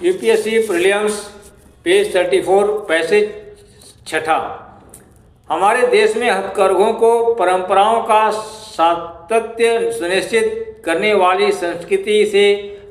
UPSC prelims page 34 passage 6। हमारे देश में हथकरघों को परंपराओं का सातत्य सुनिश्चित करने वाली संस्कृति से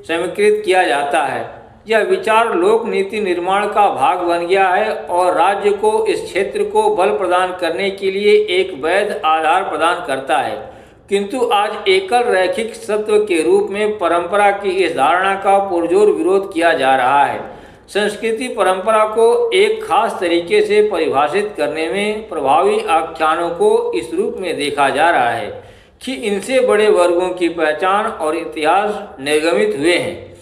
समीकृत किया जाता है। यह विचार लोक नीति निर्माण का भाग बन गया है और राज्य को इस क्षेत्र को बल प्रदान करने के लिए एक वैध आधार प्रदान करता है। किंतु आज एकल रैखिक सत्व के रूप में परंपरा की इस धारणा का पुरजोर विरोध किया जा रहा है। संस्कृति परंपरा को एक खास तरीके से परिभाषित करने में प्रभावी आख्यानों को इस रूप में देखा जा रहा है कि इनसे बड़े वर्गों की पहचान और इतिहास निर्गमित हुए हैं,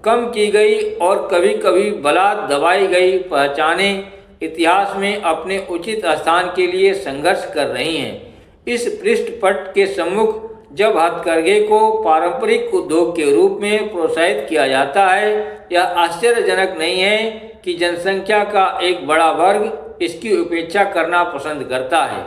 कम की गई और कभी कभी बलात् दबाई गई पहचानें इतिहास में अपने उचित स्थान के लिए संघर्ष कर रही हैं। इस पृष्ठपट के सम्मुख जब हथकरघे को पारंपरिक उद्योग के रूप में प्रोत्साहित किया जाता है, यह आश्चर्यजनक नहीं है कि जनसंख्या का एक बड़ा वर्ग इसकी उपेक्षा करना पसंद करता है।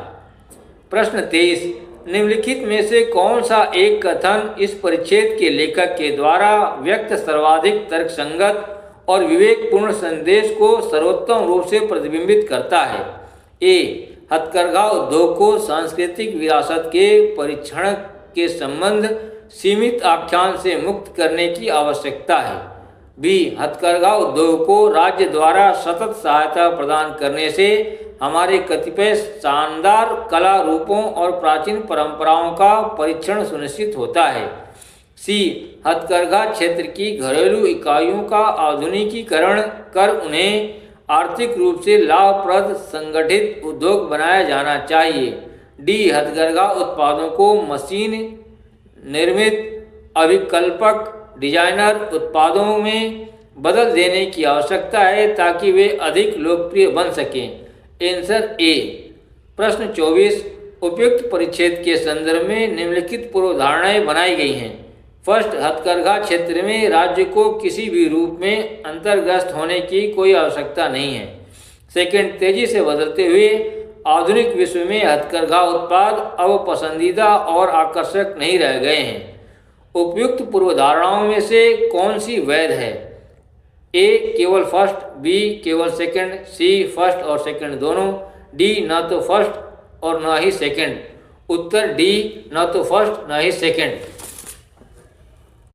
प्रश्न 23, निम्नलिखित में से कौन सा एक कथन इस परिच्छेद के लेखक के द्वारा व्यक्त सर्वाधिक तर्कसंगत और विवेकपूर्ण संदेश को सर्वोत्तम रूप से प्रतिबिंबित करता है? ए, हथकरघा उद्योग को सांस्कृतिक विरासत के परीक्षण के संबंध सीमित आख्यान से मुक्त करने की आवश्यकता है। बी, हथकरघा उद्योग को राज्य द्वारा सतत सहायता प्रदान करने से हमारे कतिपय शानदार कला रूपों और प्राचीन परंपराओं का परीक्षण सुनिश्चित होता है। सी, हथकरघा क्षेत्र की घरेलू इकाइयों का आधुनिकीकरण कर उन्हें आर्थिक रूप से लाभप्रद संगठित उद्योग बनाया जाना चाहिए। डी, हथकरघा उत्पादों को मशीन निर्मित अभिकल्पक डिजाइनर उत्पादों में बदल देने की आवश्यकता है ताकि वे अधिक लोकप्रिय बन सकें। Answer A. प्रश्न 24, उपयुक्त परिच्छेद के संदर्भ में निम्नलिखित पूर्वधारणाएं बनाई गई हैं। फर्स्ट, हथकरघा क्षेत्र में राज्य को किसी भी रूप में अंतर्ग्रस्त होने की कोई आवश्यकता नहीं है। सेकंड, तेजी से बदलते हुए आधुनिक विश्व में हथकरघा उत्पाद अब पसंदीदा और आकर्षक नहीं रह गए हैं। उपयुक्त पूर्वधारणाओं में से कौन सी वैध है? ए, केवल फर्स्ट, बी, केवल सेकंड, सी, फर्स्ट और सेकंड दोनों, डी, न तो फर्स्ट और न ही सेकंड। उत्तर डी, न तो फर्स्ट न ही सेकंड।